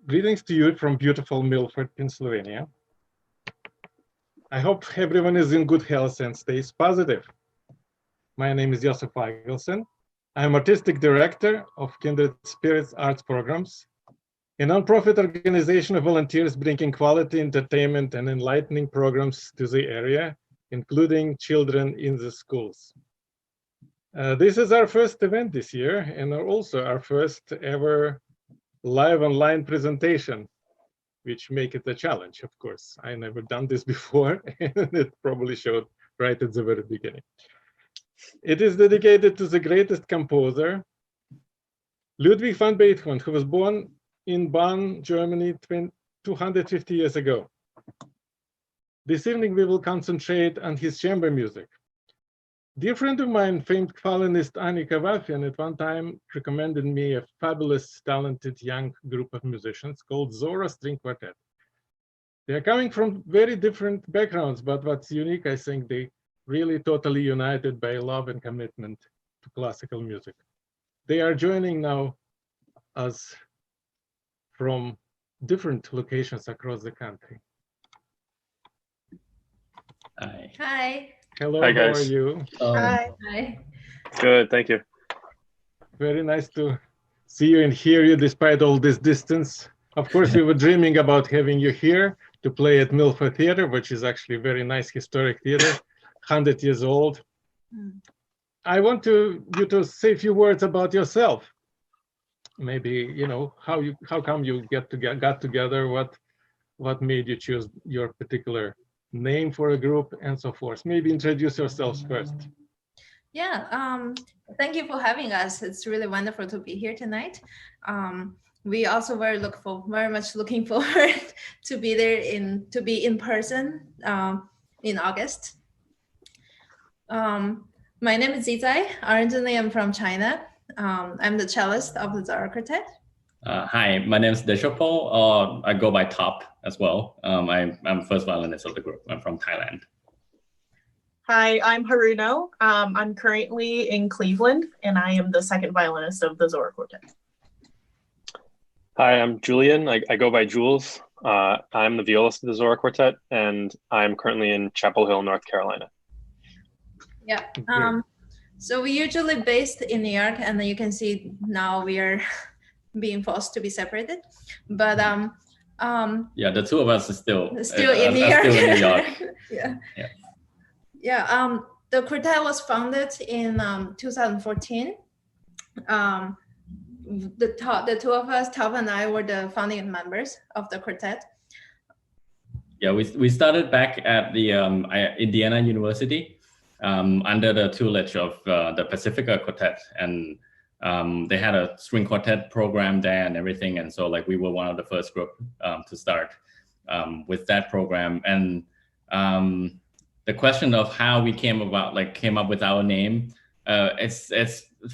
Greetings to you from beautiful Milford, Pennsylvania. I hope everyone is in good health and stays positive. My name is Michelson. I'm Artistic Director of Kindred Spirits Arts Programs, a nonprofit organization of volunteers bringing quality entertainment and enlightening programs to the area, including children in the schools. This is our first event this year and also our first ever live online presentation, which make it a challenge, of course. I never done this before, and it probably showed right at the very beginning. It is dedicated to the greatest composer, Ludwig van Beethoven, who was born in Bonn, Germany 250 years ago. This evening, we will concentrate on his chamber music. Dear friend of mine, famed violinist Annika Waffian, at one time recommended me a fabulous, talented young group of musicians called Zorá String Quartet. They are coming from very different backgrounds, but what's unique, I think, they really totally united by love and commitment to classical music. They are joining now us from different locations across the country. Hi. Hi. Hello, Hi, guys. How are you? Hi. Hi. Good, thank you. Very nice to see you and hear you despite all this distance. Of course, we were dreaming about having you here to play at Milford Theater, which is actually a very nice historic theater, 100 years old. I want you to say a few words about yourself. Maybe, you know, how come you got together, what made you choose your particular name for a group and so forth. Maybe introduce yourselves first. Yeah, thank you for having us. It's really wonderful to be here tonight. We also very much looking forward to be there to be in person in August. My name is Zizai. Originally, I'm from China. I'm the cellist of the Zorá Quartet. Hi, my name is Deshapol. I go by Top as well. I'm first violinist of the group. I'm from Thailand. Hi, I'm Haruno. I'm currently in Cleveland, and I am the second violinist of the Zorá Quartet. Hi, I'm Julian. I go by Jules. I'm the violist of the Zorá Quartet, and I'm currently in Chapel Hill, North Carolina. Yeah. So we usually based in New York, and then you can see now we are being forced to be separated. But yeah, the two of us are still in New York. Still in New York. Yeah. The quartet was founded in 2014. The two of us, Top and I, were the founding members of the quartet. Yeah, we started back at the Indiana University under the tutelage of the Pacifica Quartet, and they had a string quartet program there and everything, and so like we were one of the first group to start with that program. And the question of how we came up with our name, it's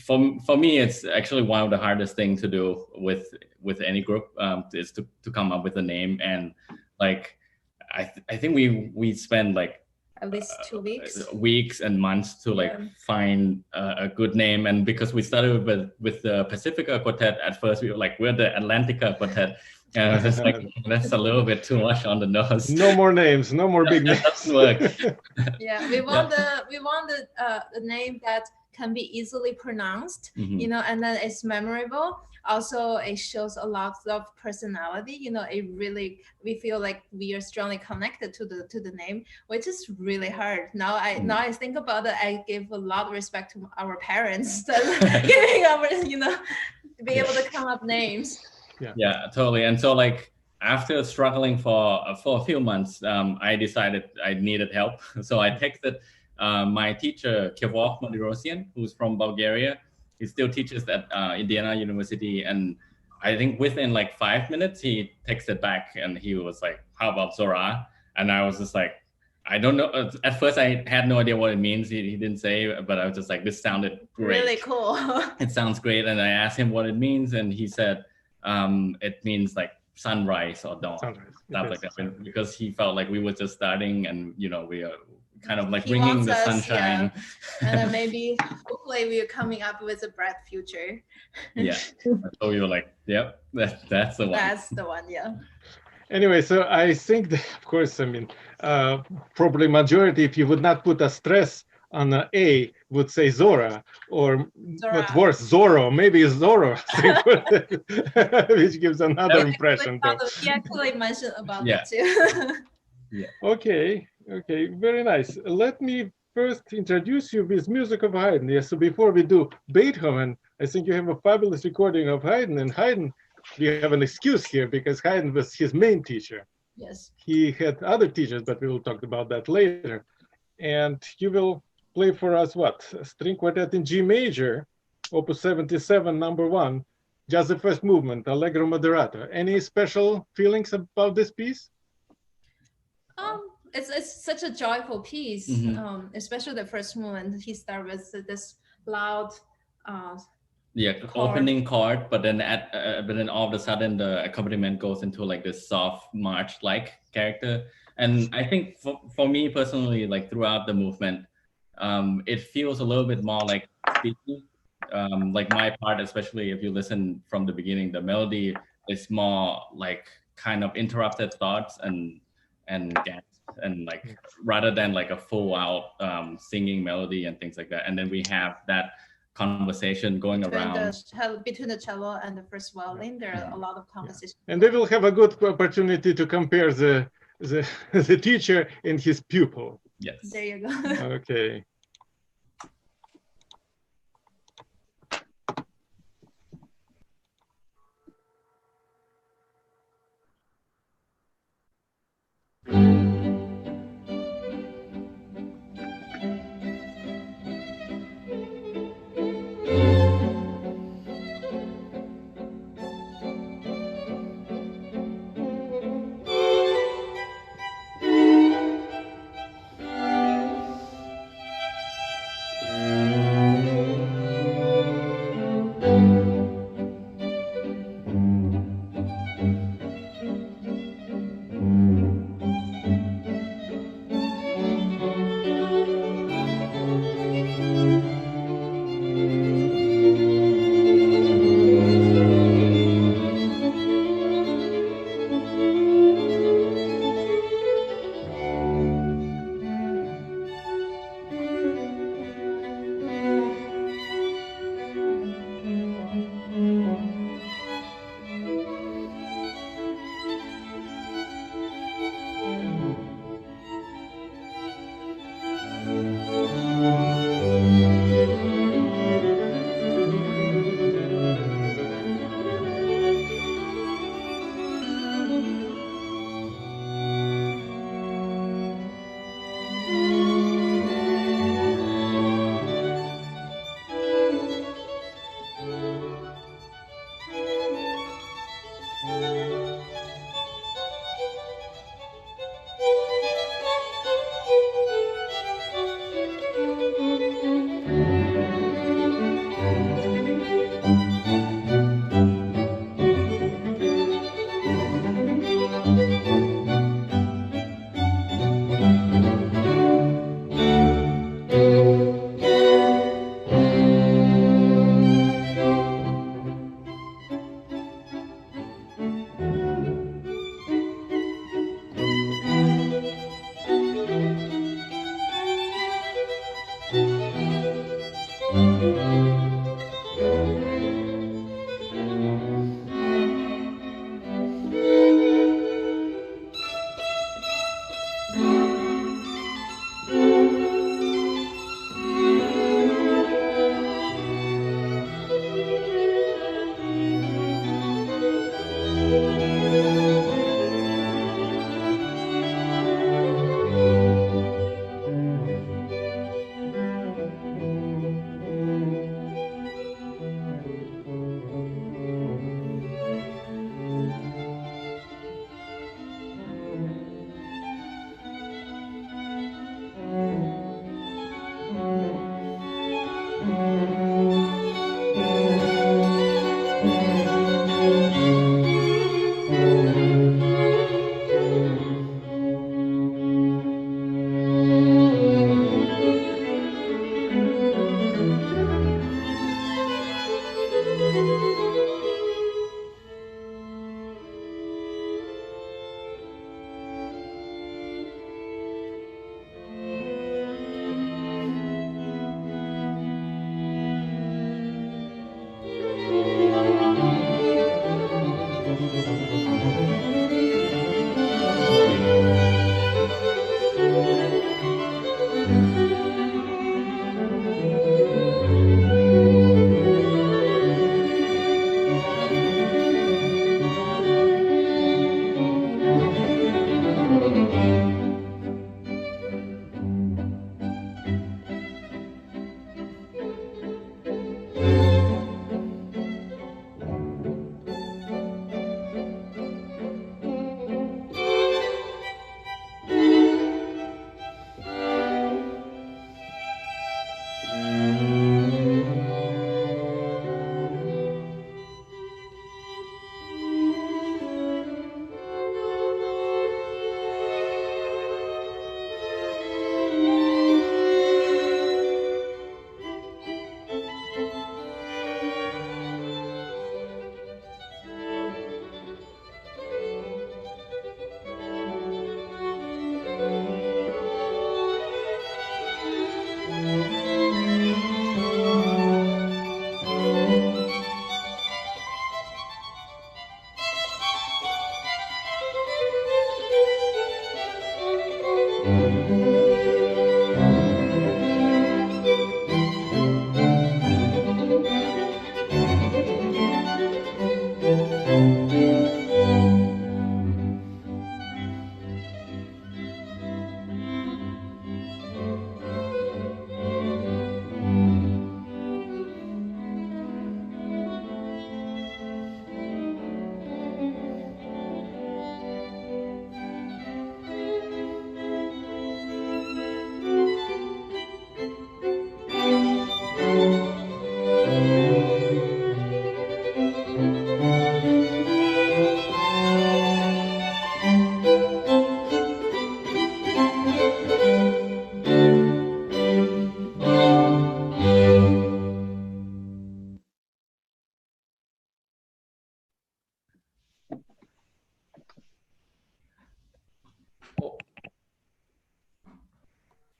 for me, it's actually one of the hardest things to do with any group, is to come up with a name. And like I think we spend like at least 2 weeks, weeks and months to find a good name. And because we started with the Pacifica Quartet at first, we were like, we're the Atlantica Quartet, and I was just like, that's a little bit too much on the nose. No more names, no more big names. Doesn't work. Yeah, we want the name that can be easily pronounced, you know, and then it's memorable. Also, it shows a lot of personality. You know, we feel like we are strongly connected to the name, which is really hard. Now I think about it, I give a lot of respect to our parents that giving our, you know, to be able to come up names. Yeah, totally. And so like after struggling for a few months, I decided I needed help. So I texted my teacher, Kevok Madirosian, who's from Bulgaria. He still teaches at Indiana University. And I think within like 5 minutes, he texted back and he was like, how about Zorá? And I was just like, I don't know. At first, I had no idea what it means. He didn't say, but I was just like, this sounded great. Really cool. It sounds great. And I asked him what it means. And he said, it means like sunrise or dawn, stuff like that. Because he felt like we were just starting and, you know, we kind of like He bringing wants the us, sunshine. And then maybe, hopefully, we're coming up with a bright future. Yeah. So you're like, yep, that's the one. That's the one, yeah. Anyway, so I think that, of course, I mean, probably majority, if you would not put a stress on a A, would say Zorá, or what Zorá. worse, Zorro, maybe Zorro, which gives another impression. Though. He actually mentioned about Yeah. it too. Yeah. Okay, very nice. Let me first introduce you with music of Haydn. Yes, so before we do Beethoven, I think you have a fabulous recording of Haydn, and Haydn, we have an excuse here because Haydn was his main teacher. Yes. He had other teachers, but we will talk about that later. And you will play for us what? A string quartet in G major, opus 77, number 1, just the first movement, Allegro moderato. Any special feelings about this piece? It's such a joyful piece, especially the first movement. He starts with this loud opening chord, but then all of a sudden the accompaniment goes into like this soft march-like character. And I think for me personally, like throughout the movement, it feels a little bit more like speaking. Like my part, especially if you listen from the beginning, the melody is more like kind of interrupted thoughts and gasps, and like rather than like a full out singing melody and things like that. And then we have that conversation going around between the cello and the first violin. There are a lot of conversations, and they will have a good opportunity to compare the teacher and his pupil. Yes, there you go. Okay.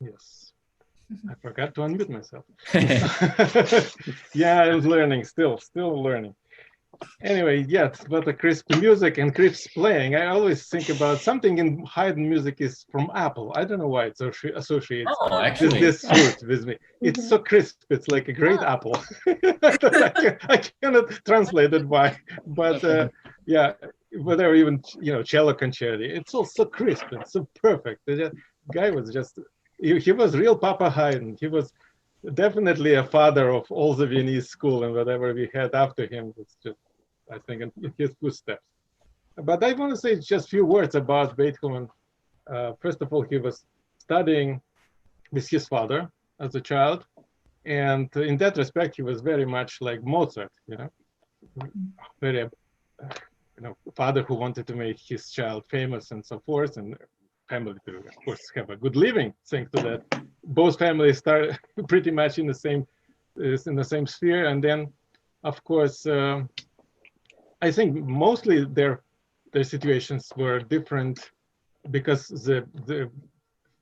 Yes, I forgot to unmute myself. Yeah, I was learning, still learning. Anyway, yes, but the crisp music and crisp playing, I always think about something in Haydn music is from apple. I don't know why it associates this fruit with me. It's so crisp, it's like a great apple. I cannot translate it why, but yeah, whatever, even, cello concerti, it's all so crisp and so perfect. The guy was just, he was real Papa Haydn. He was definitely a father of all the Viennese school, and whatever we had after him was just, I think, in his footsteps. But I want to say just a few words about Beethoven. First of all, he was studying with his father as a child. And in that respect, he was very much like Mozart, very, father who wanted to make his child famous and so forth, and family to, of course, have a good living, thanks to that. Both families started pretty much in the same sphere. And then, of course, I think mostly their situations were different because the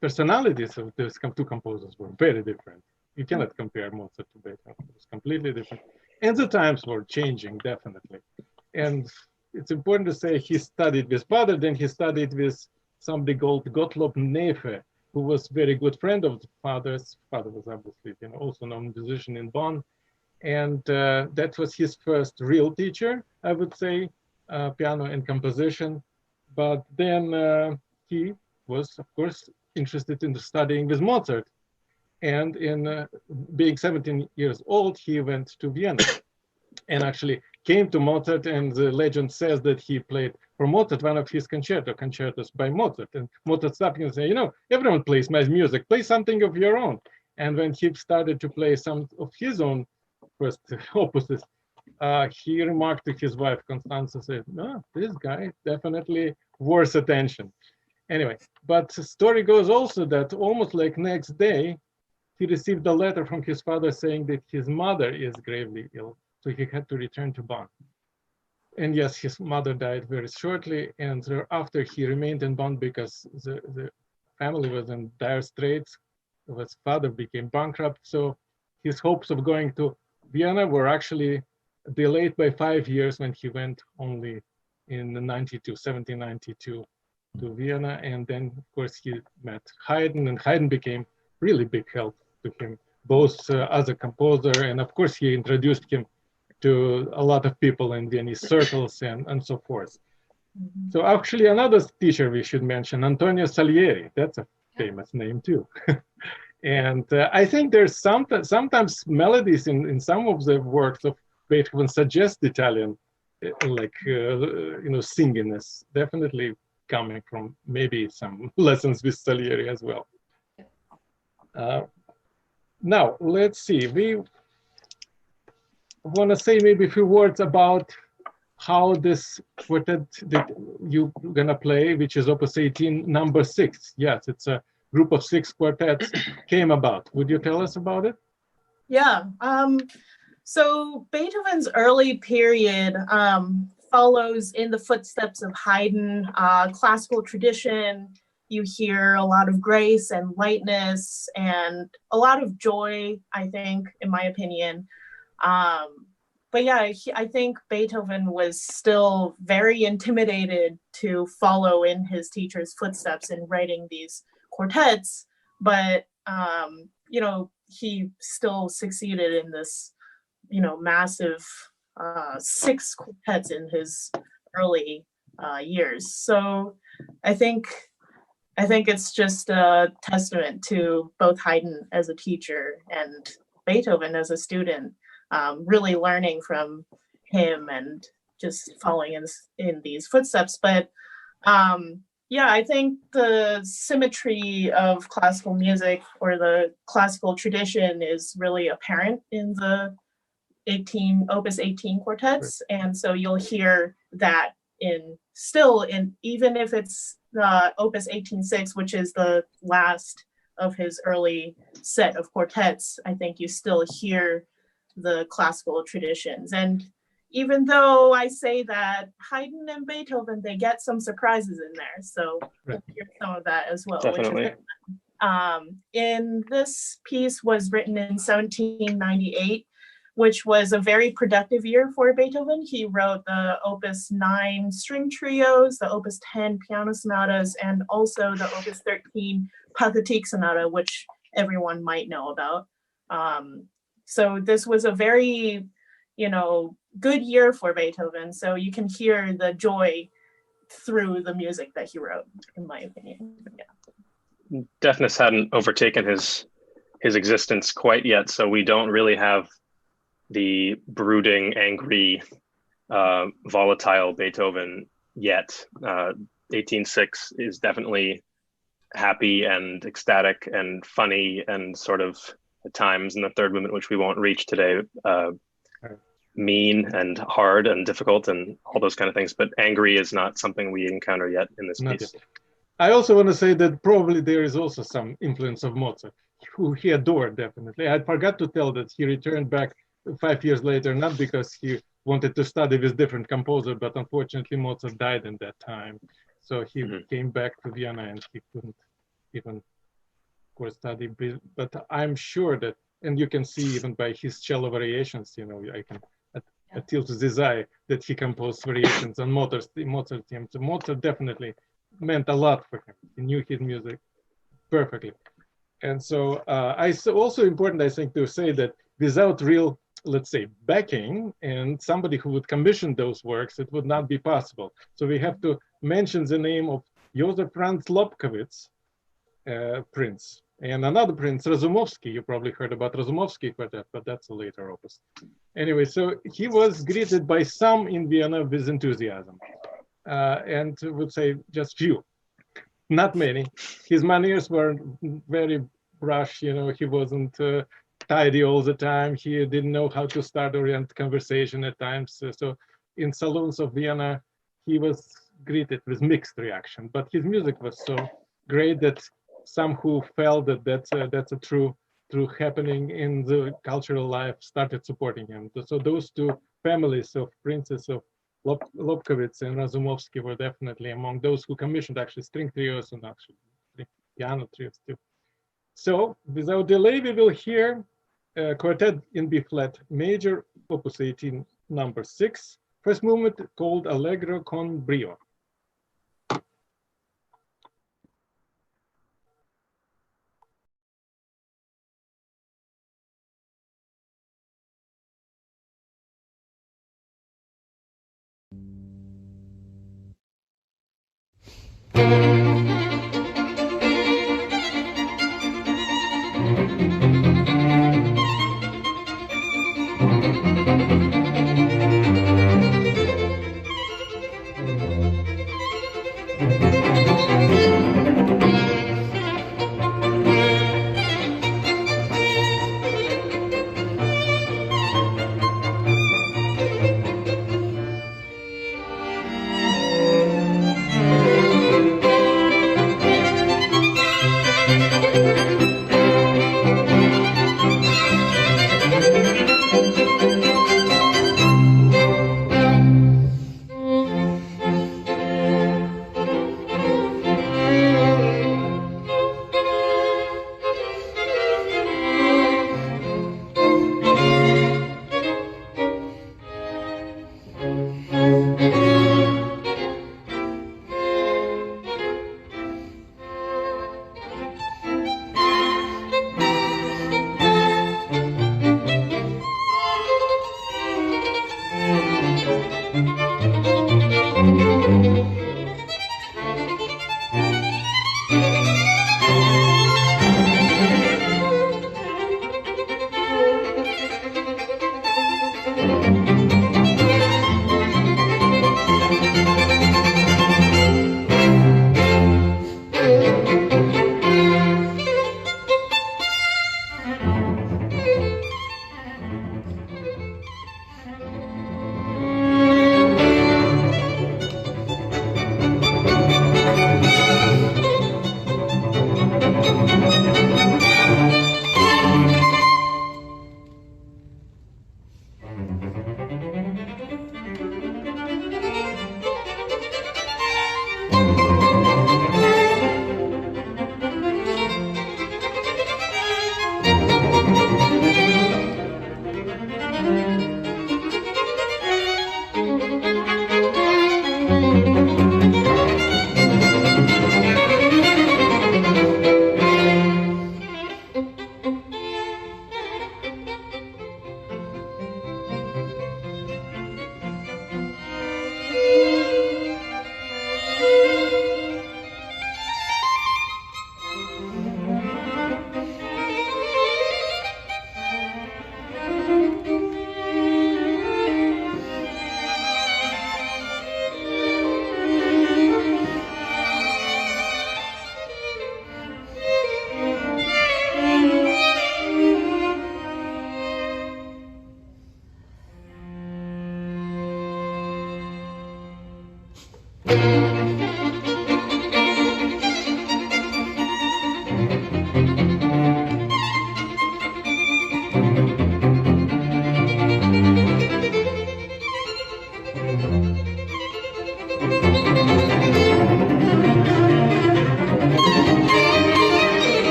personalities of these two composers were very different. You cannot compare Mozart to Beethoven. It was completely different. And the times were changing, definitely. And it's important to say he studied with father, then he studied with somebody called Gottlob Neefe, who was very good friend of the father's. Father was obviously, also known musician in Bonn. And that was his first real teacher, I would say, piano and composition. But then he was, of course, interested in studying with Mozart. And in being 17 years old, he went to Vienna and actually came to Mozart. And the legend says that he played for Mozart one of his concertos by Mozart. And Mozart stopped him and said, everyone plays my music, play something of your own. And when he started to play some of his own first opuses, he remarked to his wife, Constanza, said, no, this guy definitely worth attention. Anyway, but the story goes also that almost like next day, he received a letter from his father saying that his mother is gravely ill, so he had to return to Bonn. And yes, his mother died very shortly, and thereafter he remained in Bonn because the family was in dire straits. His father became bankrupt, so his hopes of going to Vienna were actually delayed by 5 years when he went only in 1792 to Vienna. And then, of course, he met Haydn, and Haydn became really big help to him, both as a composer, and of course, he introduced him to a lot of people in Viennese circles and so forth. Mm-hmm. So actually, another teacher we should mention, Antonio Salieri. That's a famous name too. And I think there's sometimes melodies in some of the works of Beethoven suggest Italian, like singiness, definitely coming from maybe some lessons with Salieri as well. Now let's see. We want to say maybe a few words about how this quartet that you're gonna play, which is Opus 18, number 6. Yes, it's a group of 6 quartets came about. Would you tell us about it? Yeah. So Beethoven's early period follows in the footsteps of Haydn, classical tradition. You hear a lot of grace and lightness and a lot of joy, I think, in my opinion. But yeah, I think Beethoven was still very intimidated to follow in his teacher's footsteps in writing these quartets, but he still succeeded in this, massive 6 quartets in his early years. So I think it's just a testament to both Haydn as a teacher and Beethoven as a student, really learning from him and just following in these footsteps. But I think the symmetry of classical music or the classical tradition is really apparent in the Opus 18 quartets. And so you'll hear that even if it's Opus 18-6, which is the last of his early set of quartets, I think you still hear the classical traditions. And even though I say that Haydn and Beethoven, they get some surprises in there. So we'll hear some of that as well. Definitely. In this piece was written in 1798, which was a very productive year for Beethoven. He wrote the Opus 9 string trios, the Opus 10 piano sonatas, and also the Opus 13 Pathetique sonata, which everyone might know about. So this was a very, good year for Beethoven. So you can hear the joy through the music that he wrote, in my opinion. Yeah. Deafness hadn't overtaken his existence quite yet, so we don't really have the brooding, angry, volatile Beethoven yet. 18-6 is definitely happy and ecstatic and funny and sort of at times in the third movement, which we won't reach today, mean and hard and difficult and all those kind of things. But angry is not something we encounter yet in this piece. Yet. I also want to say that probably there is also some influence of Mozart, who he adored, definitely. I forgot to tell that he returned back 5 years later, not because he wanted to study with different composer, but unfortunately Mozart died in that time. So he came back to Vienna and he couldn't even, of course, study. But I'm sure that, and you can see even by his cello variations, I can appeal to this eye that he composed variations on Mozart themes. So Mozart definitely meant a lot for him. He knew his music perfectly. And so also important, I think, to say that without real, let's say, backing and somebody who would commission those works, it would not be possible. So we have to mention the name of Joseph Franz Lobkowitz, Prince, and another Prince, Razumovsky. You probably heard about Razumovsky Quartet, but that's a later opus. Anyway, so he was greeted by some in Vienna with enthusiasm, and would say just few, not many. His manners were very brash, he wasn't tidy all the time. He didn't know how to start orient conversation at times. So in saloons of Vienna, he was greeted with mixed reaction, but his music was so great that some who felt that that's a true happening in the cultural life started supporting him. So those two families of princes of Lobkowitz and Razumovsky were definitely among those who commissioned actually string trios and actually piano trios too. So without delay, we will hear Quartet in B flat major, Opus 18, number 6, first movement called Allegro con brio.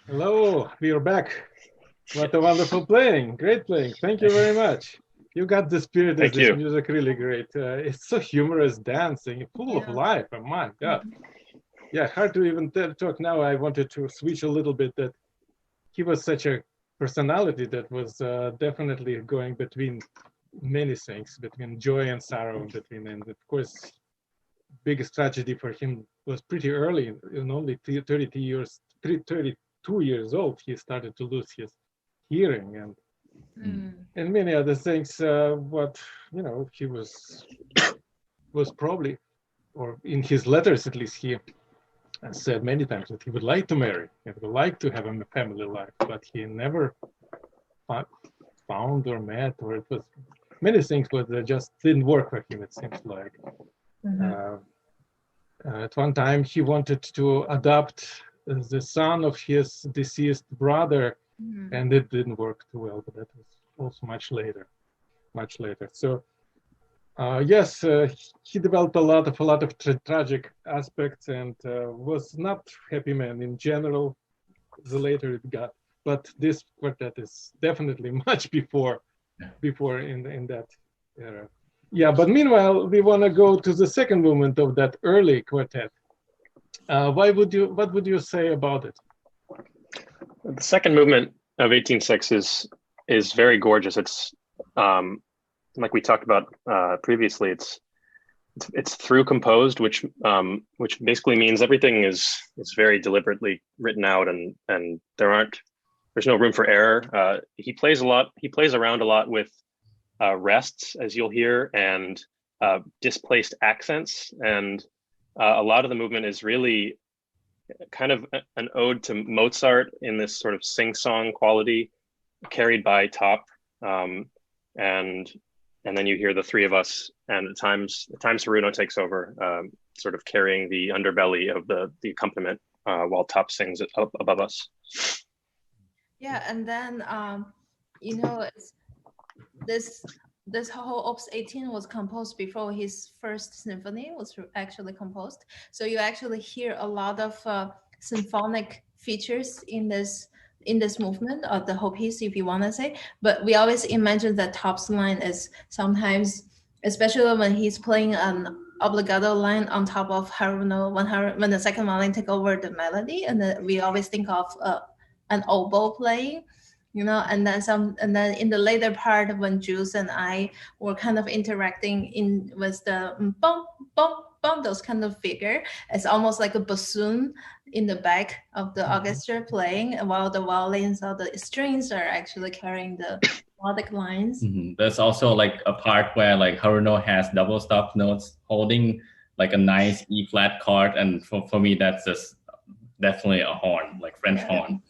Hello, we are back. What a wonderful playing. Great playing. Thank you very much. You got the spirit of this music really great. It's so humorous dancing, full of life. Oh my God. Yeah, hard to even talk now. I wanted to switch a little bit that he was such a personality that was definitely going between many things, between joy and sorrow, and of course, biggest tragedy for him was pretty early, in only 32 years old, he started to lose his hearing and many other things. What he was probably, or in his letters at least, he said many times that he would like to marry, he would like to have a family life, but he never found or met, or it was many things, but they just didn't work for him. It seems like. At one time, he wanted to adopt the son of his deceased brother, and it didn't work too well. But that was also much later. So, yes, he developed a lot of tragic aspects, and was not happy man in general. The later it got, but this quartet is definitely much before in that era. Yeah, but meanwhile, we want to go to the second movement of that early quartet. What would you say about it? The second movement of 18/6 is very gorgeous. It's like we talked about previously. It's through composed, which basically means everything is very deliberately written out, and there's no room for error. He plays a lot. He plays around a lot with rests, as you'll hear, and displaced accents, and a lot of the movement is really kind of an ode to Mozart in this sort of sing-song quality, carried by top, and then you hear the three of us, and at times Haruno takes over, sort of carrying the underbelly of the accompaniment while top sings it up above us. Yeah, and then this whole Opus 18 was composed before his first symphony was actually composed. So you actually hear a lot of symphonic features in this movement, or the whole piece, if you want to say. But we always imagine that Top's line is sometimes, especially when he's playing an obligato line on top of Haruno, when the second violin take over the melody, and then we always think of an oboe playing. And then in the later part, when Jules and I were kind of interacting with the bum bum bum, those kind of figure, it's almost like a bassoon in the back of the orchestra playing, while the violins or the strings are actually carrying the melodic lines. There's also like a part where like Haruno has double stop notes holding like a nice E flat chord, and for me that's just definitely a horn, like French horn.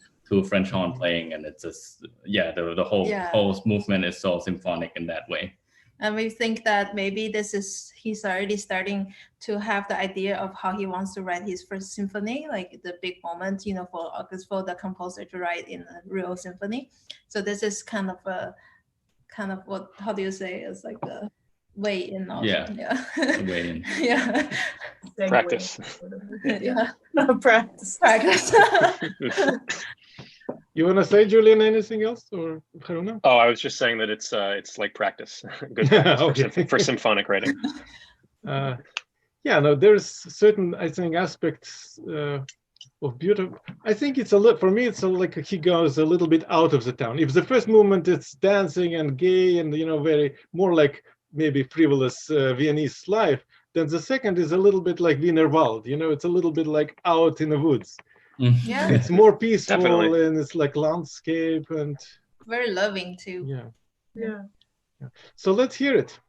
French horn playing, and it's just the whole movement is so symphonic in that way. And we think that maybe he's already starting to have the idea of how he wants to write his first symphony, like the big moment, for the composer to write in a real symphony. So this is kind of what, how do you say, it's like the way in also. Yeah. Way in. Yeah. Practice. Yeah. Practice. You want to say, Julian, anything else, or Haruno? Oh, I was just saying that it's like practice, good practice for symphonic writing. There's certain, I think, aspects of beautiful. I think it's for me, it's like he goes a little bit out of the town. If the first movement is dancing and gay and very more like maybe frivolous Viennese life, then the second is a little bit like Wienerwald. It's a little bit like out in the woods. Yeah, it's more peaceful. Definitely. And it's like landscape and very loving too. Yeah. So let's hear it.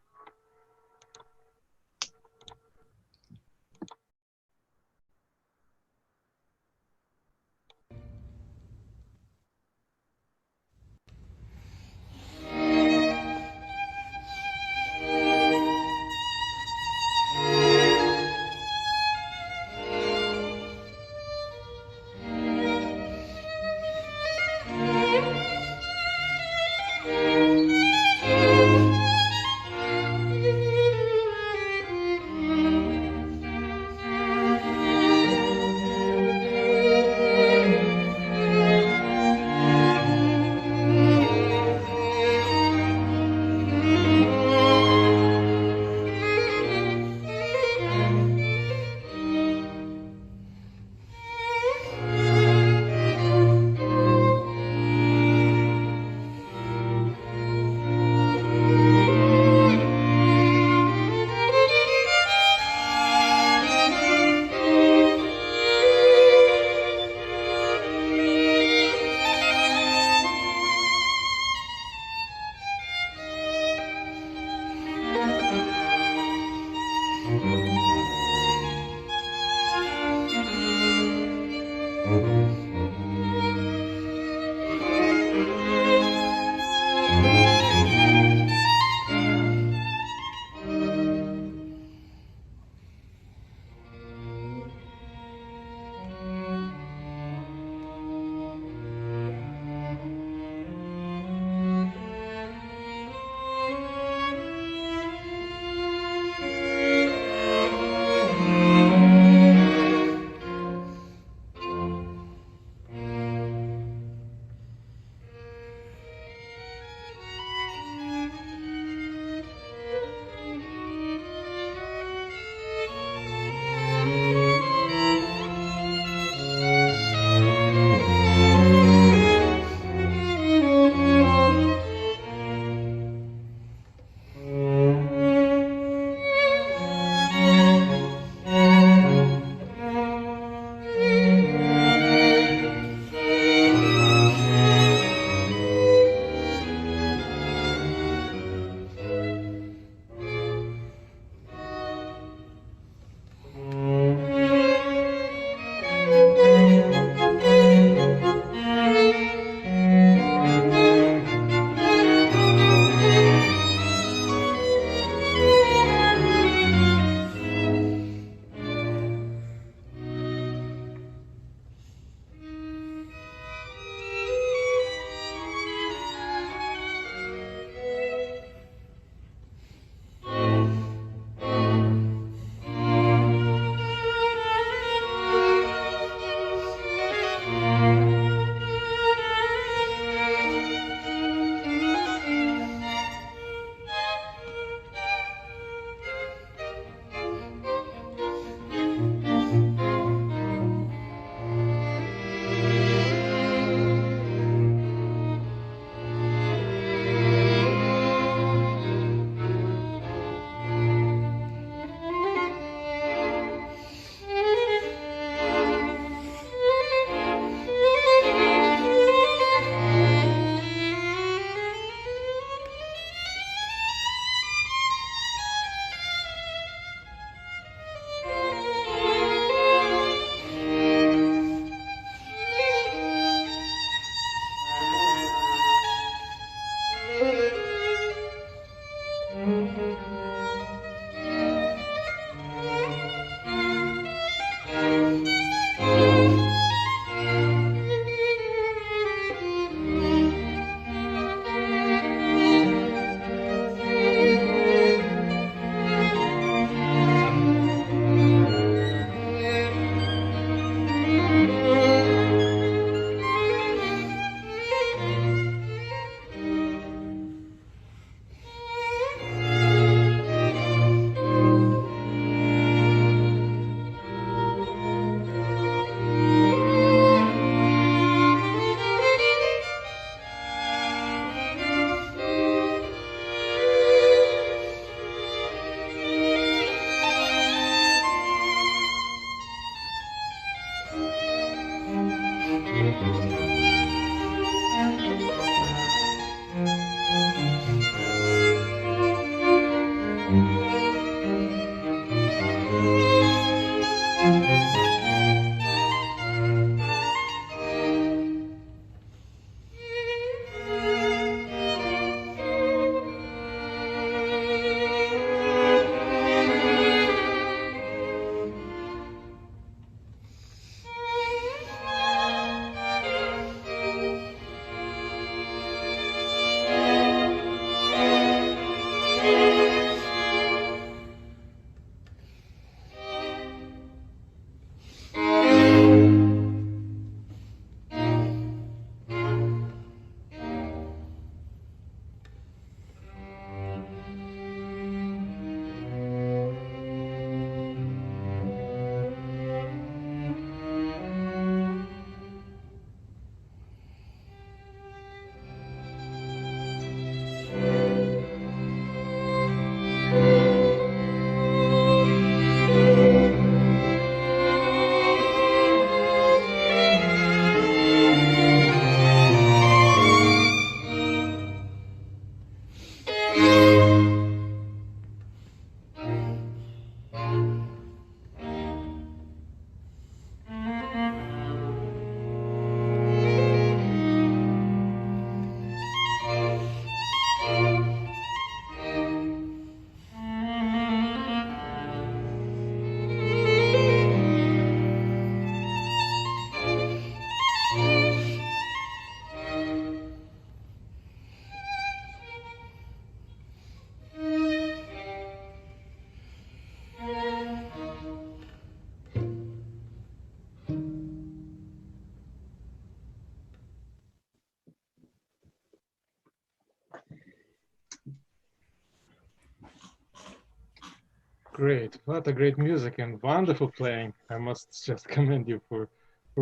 Great. What a great music and wonderful playing. I must just commend you for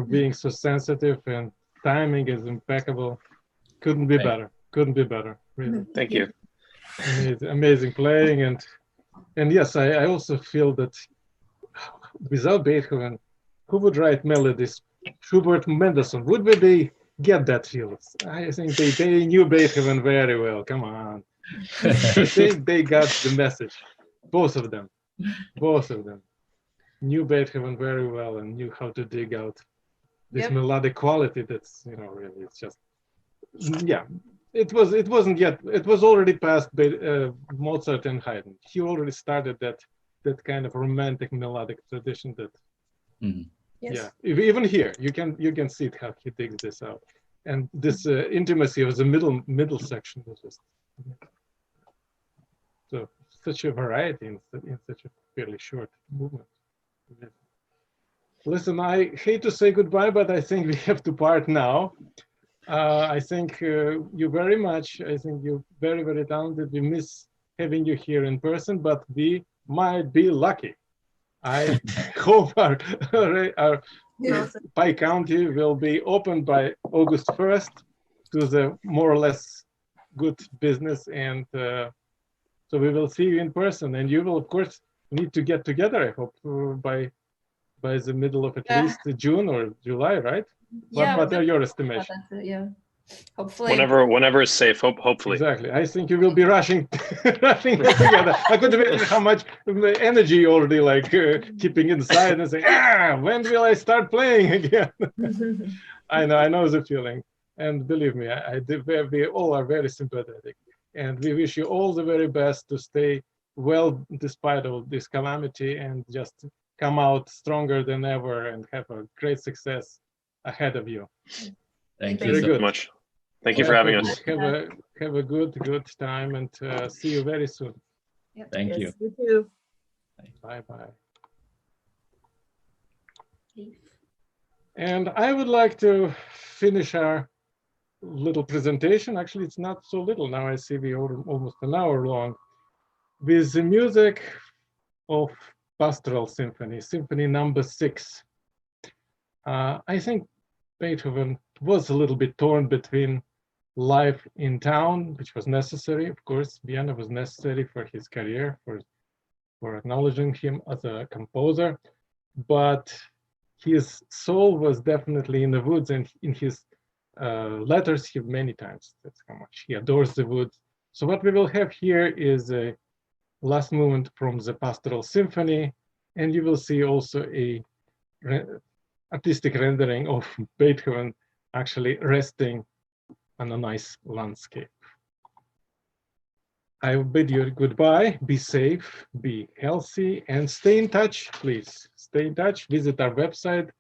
being so sensitive, and timing is impeccable. Couldn't be better. Couldn't be better. Really. Thank you. Amazing playing, and yes, I also feel that without Beethoven, who would write melodies? Schubert, Mendelssohn, would they get that feel? I think they knew Beethoven very well. Come on. I think they got the message. Both of them knew Beethoven very well and knew how to dig out this melodic quality. That's, really, it's just, yeah. It wasn't yet. It was already past Mozart and Haydn. He already started that kind of romantic melodic tradition. That, yeah. Even here, you can see it, how he digs this out, and this intimacy of the middle section was just so such a variety in such a fairly short movement. Listen, I hate to say goodbye, but I think we have to part now. I think you very much. I think you're very, very talented. We miss having you here in person, but we might be lucky. I hope our Pike County will be opened by August 1st to the more or less good business, and so we will see you in person. And you will, of course, need to get together, I hope, by the middle of at least June or July, right? Yeah. What are your estimations? Yeah. Hopefully. Whenever is safe. Hopefully. Exactly. I think you will be rushing together. I could imagine how much energy you already keeping inside and saying, when will I start playing again? I know the feeling, and believe me, we all are very sympathetic, and we wish you all the very best to stay well despite all this calamity, and just come out stronger than ever and have a great success ahead of you. Thank you so much. Thank you for having us. Have a good time, and see you very soon. Yep. Thank you. You too. Bye. And I would like to finish our little presentation. Actually, it's not so little now. I see we are almost an hour long, with the music of Pastoral Symphony, Symphony number 6. I think Beethoven was a little bit torn between life in town, which was necessary. Of course, Vienna was necessary for his career, for acknowledging him as a composer, but his soul was definitely in the woods, and in his letters, he many times, that's how much he adores the woods. So what we will have here is a last movement from the Pastoral Symphony, and you will see also a artistic rendering of Beethoven actually resting on a nice landscape. I will bid you goodbye. Be safe, be healthy, and stay in touch, please. Stay in touch. Visit our website,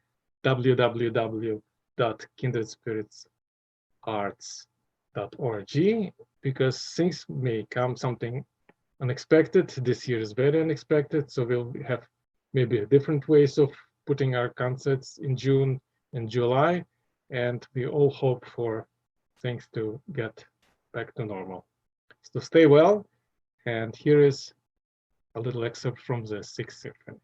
www.kindredspiritsarts.org, because things may come something unexpected. This year is very unexpected, so we'll have maybe different ways of putting our concerts in June and July, and we all hope for things to get back to normal. So stay well, and here is a little excerpt from the 6th Symphony.